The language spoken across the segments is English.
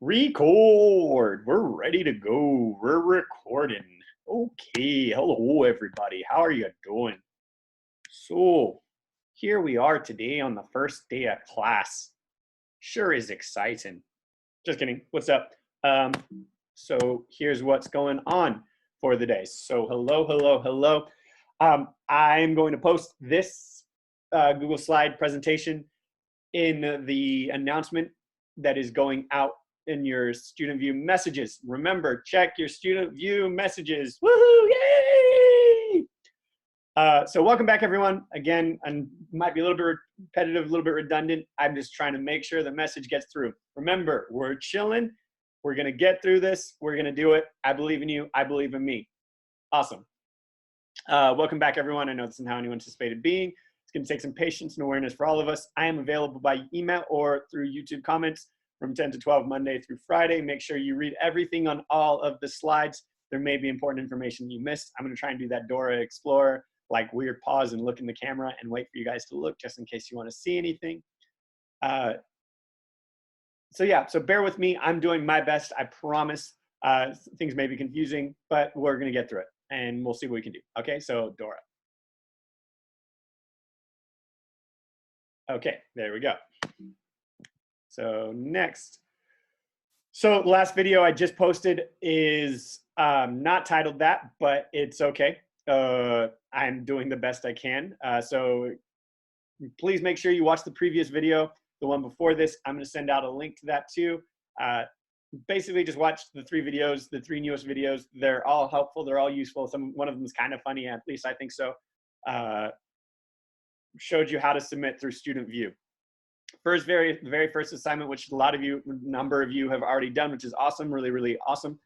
Record. We're ready to go. We're recording. Okay. Hello, everybody. How are you doing? So, here we are today on the first day of class. Sure is exciting. Just kidding. What's up? So here's what's going on for the day. So hello. I'm going to post this Google Slide presentation in the announcement that is going out in your student view messages. Remember, check your student view messages. Woohoo! Yay! So welcome back, everyone. Again, I might be a little bit repetitive, a little bit redundant. I'm just trying to make sure the message gets through. Remember, we're chilling. We're going to get through this. We're going to do it. I believe in you. I believe in me. Awesome. Welcome back, everyone. I know this isn't how anyone anticipated being. It's going to take some patience and awareness for all of us. I am available by email or through YouTube comments from 10 to 12 Monday through Friday. Make sure you read everything on all of the slides. There may be important information you missed. I'm going to try and do that Dora Explorer, like weird pause and look in the camera and wait for you guys to look just in case you want to see anything. So bear with me. I'm doing my best. I promise. Things may be confusing, but we're going to get through it and we'll see what we can do. Okay, so Dora. Okay, there we go. So next. So the last video I just posted is not titled that, but it's okay. I'm doing the best I can. So please make sure you watch the previous video, the one before this. I'm going to send out a link to that too. Basically, just watch the three videos, the three newest videos. They're all helpful. They're all useful. One of them is kind of funny, at least I think so. Showed you how to submit through Student View. The very first assignment, which a number of you have already done, which is awesome, really awesome.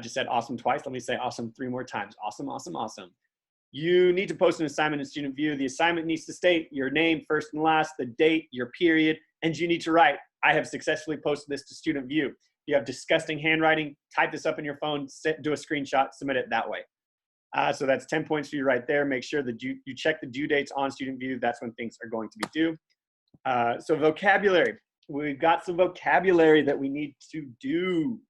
Just said awesome twice. Let me say awesome 3 more times. Awesome. You need to post an assignment in Student View. The assignment needs to state your name, first and last, the date, your period, and you need to write, I have successfully posted this to Student View. If you have disgusting handwriting, type this up in your phone, do a screenshot, submit it that way. So that's 10 points for you right there. Make sure that you check the due dates on Student View. That's when things are going to be due. So vocabulary. We've got some vocabulary that we need to do.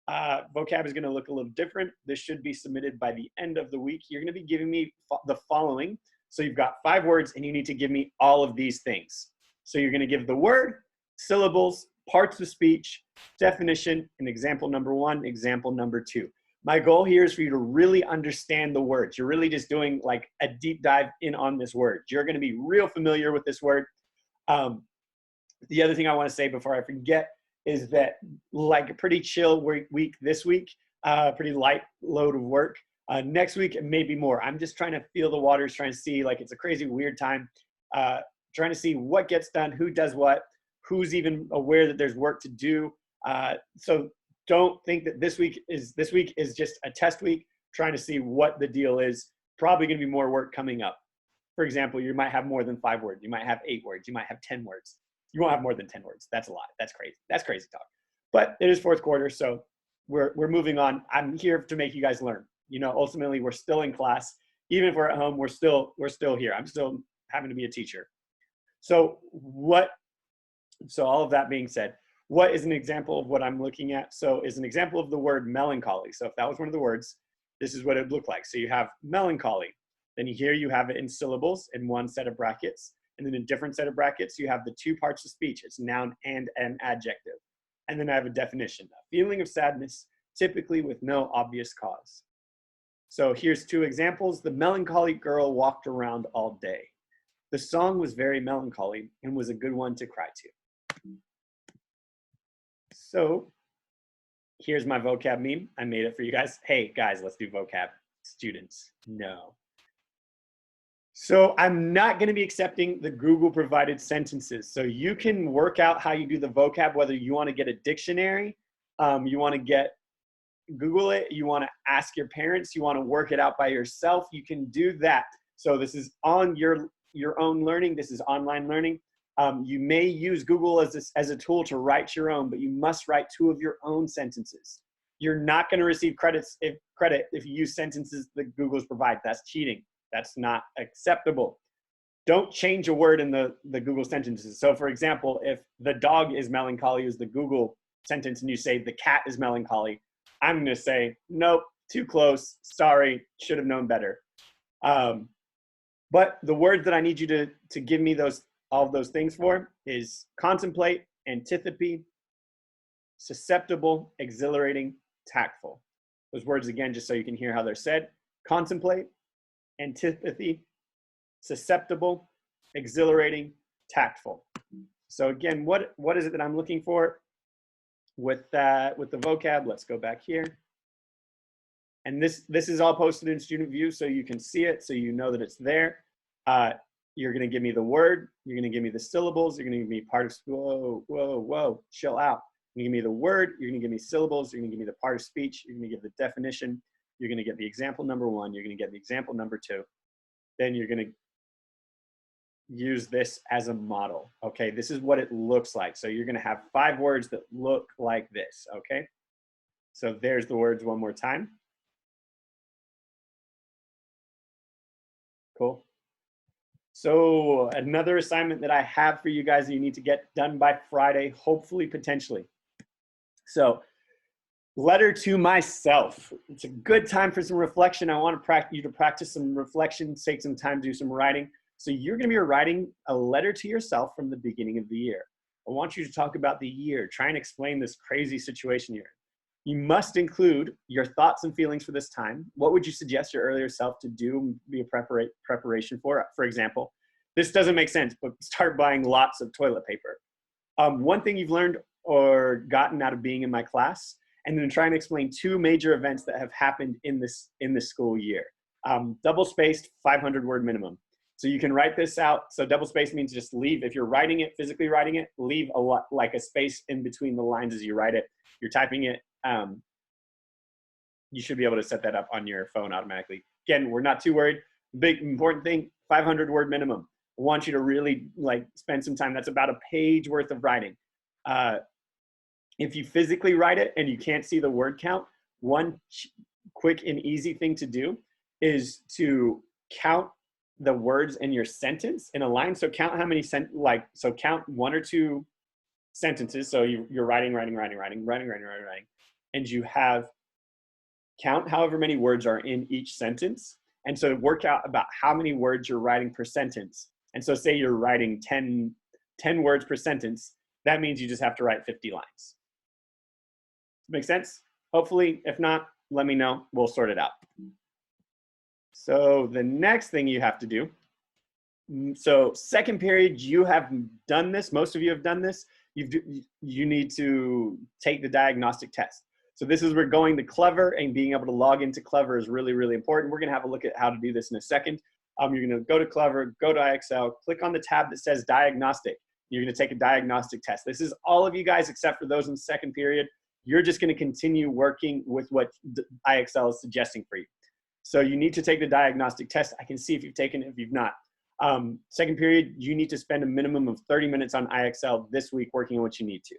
Vocab is going to look a little different. This should be submitted by the end of the week. You're going to be giving me the following. So you've got 5 words and you need to give me all of these things. So you're going to give the word, syllables, parts of speech, definition, and example number 1, example number 2. My goal here is for you to really understand the words. You're really just doing like a deep dive in on this word. You're going to be real familiar with this word. The other thing I want to say before I forget is that like a pretty chill week this week, pretty light load of work. Next week, it may be more. I'm just trying to feel the waters, trying to see, like, it's a crazy weird time, trying to see what gets done, who does what, who's even aware that there's work to do. So don't think that this week is just a test week, trying to see what the deal is. Probably going to be more work coming up. For example, you might have more than 5 words. You might have 8 words. You might have 10 words. You won't have more than 10 words. That's a lot. That's crazy. That's crazy talk. But it is 4th quarter, so we're moving on. I'm here to make you guys learn. You know, ultimately, we're still in class. Even if we're at home, we're still here. I'm still having to be a teacher. So all of that being said, what is an example of what I'm looking at? So is an example of the word melancholy. So if that was one of the words, this is what it would look like. So you have melancholy. Then here you have it in syllables in one set of brackets. And then in a different set of brackets, you have the 2 parts of speech. It's noun and an adjective. And then I have a definition. A feeling of sadness, typically with no obvious cause. So here's 2 examples. The melancholy girl walked around all day. The song was very melancholy and was a good one to cry to. So here's my vocab meme. I made it for you guys. Hey, guys, let's do vocab. Students, no. So I'm not going to be accepting the Google provided sentences. So you can work out how you do the vocab, whether you want to get a dictionary, you want to Google it, you want to ask your parents, you want to work it out by yourself, you can do that. So this is on your own learning. This is online learning. You may use Google as a tool to write your own, but you must write 2 of your own sentences. You're not going to receive credit if you use sentences that Google's provide. That's cheating. That's not acceptable. Don't change a word in the Google sentences. So for example, if the dog is melancholy is the Google sentence and you say the cat is melancholy, I'm going to say, nope, too close. Sorry, should have known better. But the word that I need you to give me all of those things for is contemplate, antipathy, susceptible, exhilarating, tactful. Those words again, just so you can hear how they're said. Contemplate, antipathy, susceptible, exhilarating, tactful. So again, what is it that I'm looking for with the vocab? Let's go back here. And this is all posted in Student View, so you can see it, so you know that it's there. You're going to give me the word. You're going to give me the syllables. You're going to give me part of, whoa, chill out. You're going to give me the word. You're going to give me syllables. You're going to give me the part of speech. You're going to give the definition. You're going to get the example number 1. You're going to get the example number 2. Then you're going to use this as a model. Okay, this is what it looks like. So you're going to have 5 words that look like this. Okay, so there's the words one more time. Cool. So another assignment that I have for you guys that you need to get done by Friday, hopefully, potentially. So letter to myself. It's a good time for some reflection. I want you to practice some reflection, take some time to do some writing. So you're going to be writing a letter to yourself from the beginning of the year. I want you to talk about the year. Try and explain this crazy situation you're in. You must include your thoughts and feelings for this time. What would you suggest your earlier self to do, be a preparation for? For example, this doesn't make sense, but start buying lots of toilet paper. One thing you've learned or gotten out of being in my class, and then try and explain 2 major events that have happened in this school year. Double-spaced, 500-word minimum. So you can write this out. So double-spaced means just leave. If you're writing it, physically writing it, leave like a space in between the lines as you write it. You're typing it. You should be able to set that up on your phone automatically. Again, we're not too worried. Big important thing, 500-word minimum. I want you to really spend some time. That's about a page worth of writing. If you physically write it and you can't see the word count, one quick and easy thing to do is to count the words in your sentence in a line. So count how many so count 1 or 2 sentences. So you're writing, and you have count however many words are in each sentence. And so work out about how many words you're writing per sentence. And so say you're writing 10 words per sentence, that means you just have to write 50 lines. Make sense? Hopefully, if not, let me know. We'll sort it out. So the next thing you have to do, so second period, you have done this. Most of you have done this. You need to take the diagnostic test. So this is where going to Clever and being able to log into Clever is really, really important. We're going to have a look at how to do this in a second. You're going to go to Clever, go to IXL, click on the tab that says diagnostic. You're going to take a diagnostic test. This is all of you guys except for those in the second period. You're just going to continue working with what IXL is suggesting for you. So you need to take the diagnostic test. I can see if you've taken it, if you've not. Second period, you need to spend a minimum of 30 minutes on IXL this week working on what you need to.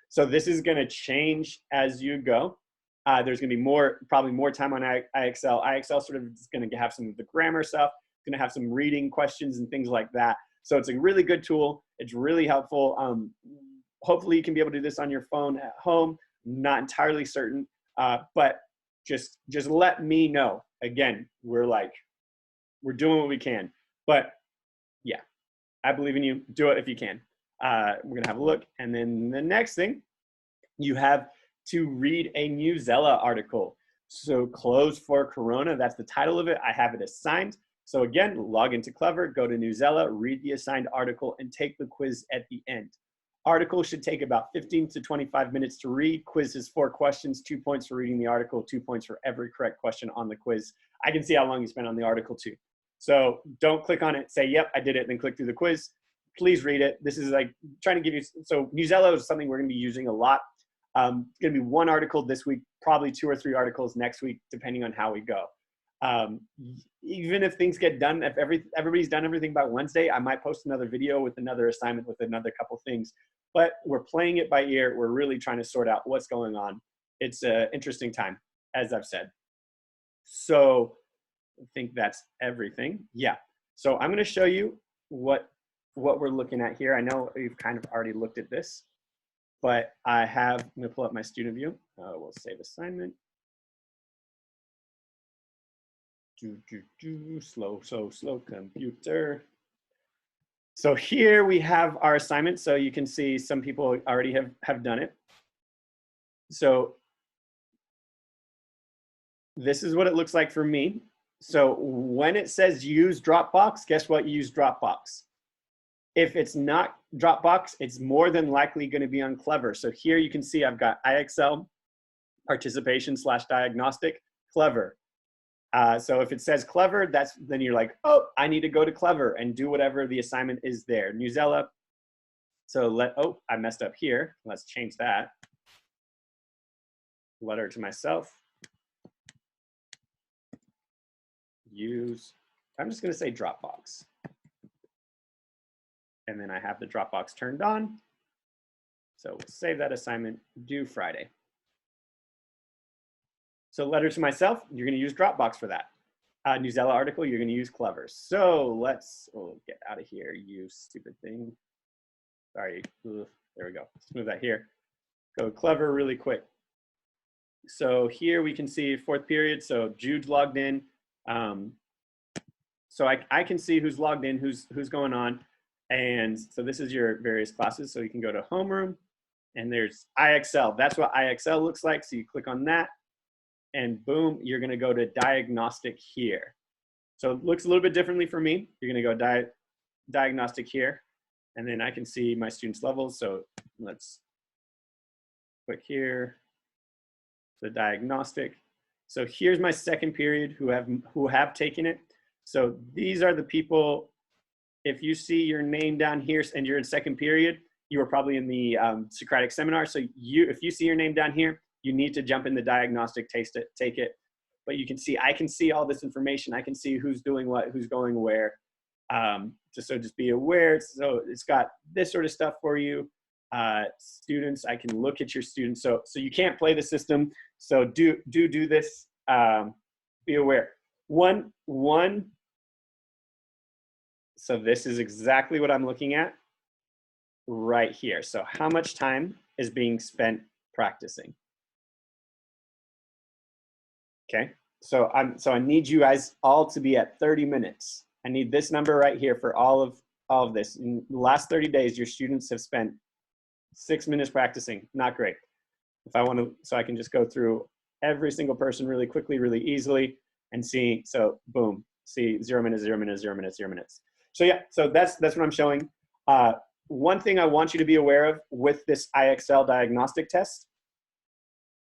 So this is going to change as you go. There's going to be probably more time on IXL. IXL sort of is going to have some of the grammar stuff. It's going to have some reading questions and things like that. So it's a really good tool. It's really helpful. Hopefully you can be able to do this on your phone at home. Not entirely certain, but just let me know. Again, we're doing what we can. But yeah, I believe in you. Do it if you can. We're going to have a look. And then the next thing, you have to read a Newsella article. So Clothes for Corona, that's the title of it. I have it assigned. So again, log into Clever, go to Newsella, read the assigned article, and take the quiz at the end. Article should take about 15 to 25 minutes to read. Quiz is 4 questions, 2 points for reading the article, 2 points for every correct question on the quiz. I can see how long you spent on the article too. So don't click on it, say, yep, I did it, then click through the quiz. Please read it. This is trying to give you, so Newsella is something we're going to be using a lot. It's going to be 1 article this week, probably 2 or 3 articles next week, depending on how we go. Even if things get done, if everybody's done everything by Wednesday, I might post another video with another assignment with another couple things. But we're playing it by ear. We're really trying to sort out what's going on. It's an interesting time, as I've said. So I think that's everything. Yeah. So I'm going to show you what we're looking at here. I know you've kind of already looked at this. but I have, I'm gonna pull up my student view. We'll save assignment. Slow computer. So here we have our assignment. So you can see some people already have done it. So this is what it looks like for me. So when it says use Dropbox, guess what? Use Dropbox. If it's not Dropbox, it's more than likely going to be on Clever. So here you can see I've got IXL, participation / diagnostic, Clever. So if it says Clever, then you're like, oh, I need to go to Clever and do whatever the assignment is there. Newsella. So oh, I messed up here. Let's change that. Letter to myself. Use, I'm just going to say Dropbox. And then I have the Dropbox turned on. So we'll save that assignment, due Friday. So letter to myself, you're going to use Dropbox for that. Newsella article, you're going to use Clever. So let's get out of here, you stupid thing. Sorry, ugh, there we go. Let's move that here. Go Clever really quick. So here we can see 4th period. So Jude's logged in. So I can see who's logged in, who's going on. And so this is your various classes. So you can go to homeroom and there's IXL. That's what IXL looks like. So you click on that and boom, you're going to go to diagnostic here. So it looks a little bit differently for me. You're going to go diagnostic here. And then I can see my students' levels. So let's click here. The diagnostic. So here's my 2nd period who have taken it. So these are the people. If you see your name down here and you're in 2nd period, you were probably in the Socratic seminar. So if you see your name down here, you need to jump in the diagnostic, take it. But you can see, I can see all this information. I can see who's doing what, who's going where. So just be aware. So it's got this sort of stuff for you. Students, I can look at your students. So you can't play the system. So do this. Be aware. One. So this is exactly what I'm looking at right here. So how much time is being spent practicing? Okay. So I need you guys all to be at 30 minutes. I need this number right here for all of this. In the last 30 days, your students have spent 6 minutes practicing. Not great. If I want to, so I can just go through every single person really quickly, really easily and see. So boom, see 0 minutes, 0 minutes, 0 minutes, 0 minutes. So yeah, so that's what I'm showing. One thing I want you to be aware of with this IXL diagnostic test,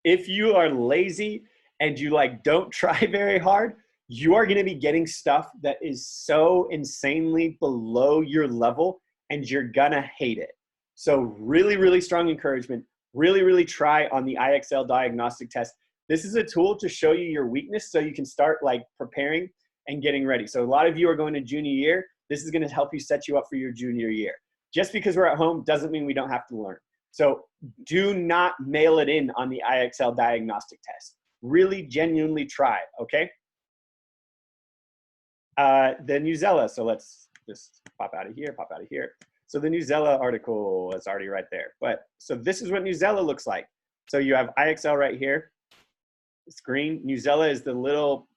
if you are lazy and you don't try very hard, you are going to be getting stuff that is so insanely below your level and you're gonna hate it. So really, really strong encouragement. Really, really try on the IXL diagnostic test. This is a tool to show you your weakness so you can start preparing and getting ready. So a lot of you are going to junior year. This is going to help you set you up for your junior year. Just because we're at home doesn't mean we don't have to learn. So do not mail it in on the IXL diagnostic test. Really genuinely try, okay? The Newsella, so let's just pop out of here, pop out of here. So the Newsella article is already right there. But so this is what Newsella looks like. So you have IXL right here. It's green. Newsella is the little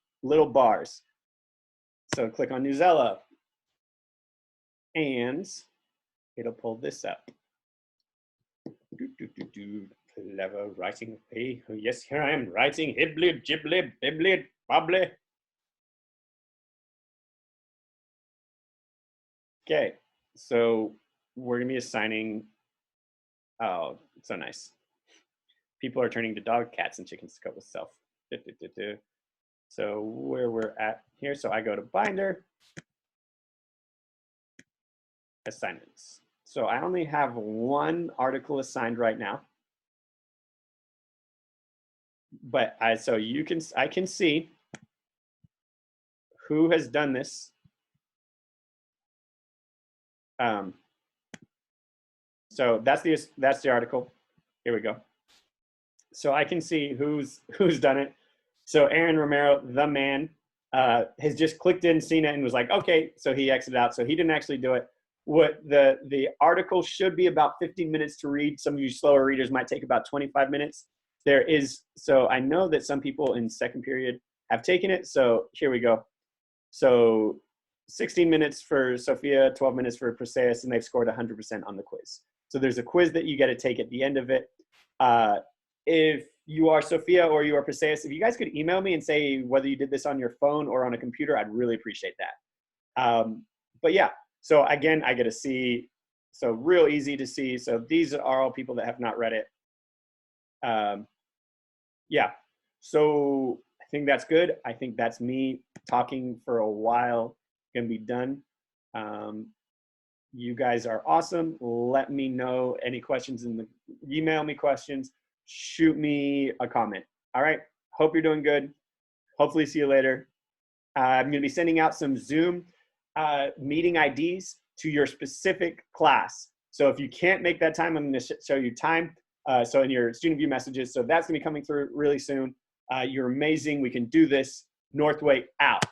bars. So click on Newsella. And it'll pull this up. Clever writing. Hey, yes, here I am writing hiblid, giblid, biblid, boblid. Okay, so we're gonna be assigning, oh, so nice. People are turning to dog, cats, and chickens to cope with self. So where we're at here, so I go to binder, assignments. So I only have one article assigned right now. But I can see who has done this. So that's the article. Here we go. So I can see who's done it. So Aaron Romero, the man, has just clicked in, seen it, and was like, okay. So he exited out. So he didn't actually do it. what the article should be about 15 minutes to read. Some of you slower readers might take about 25 minutes. So I know that some people in second period have taken it. So here we go. So 16 minutes for Sophia, 12 minutes for Perseus, and they've scored 100% on the quiz. So there's a quiz that you got to take at the end of it. If you are Sophia or you are Perseus, if you guys could email me and say whether you did this on your phone or on a computer, I'd really appreciate that. But yeah, so again, I get a C. So real easy to see. So these are all people that have not read it. Yeah, so I think that's good. I think that's me talking for a while. Gonna be done. You guys are awesome. Let me know any questions email me questions, shoot me a comment. All right, hope you're doing good. Hopefully see you later. I'm gonna be sending out some Zoom meeting IDs to your specific class. So if you can't make that time, I'm gonna show you time. So in your student view messages, so that's gonna be coming through really soon. You're amazing, we can do this. Northway out.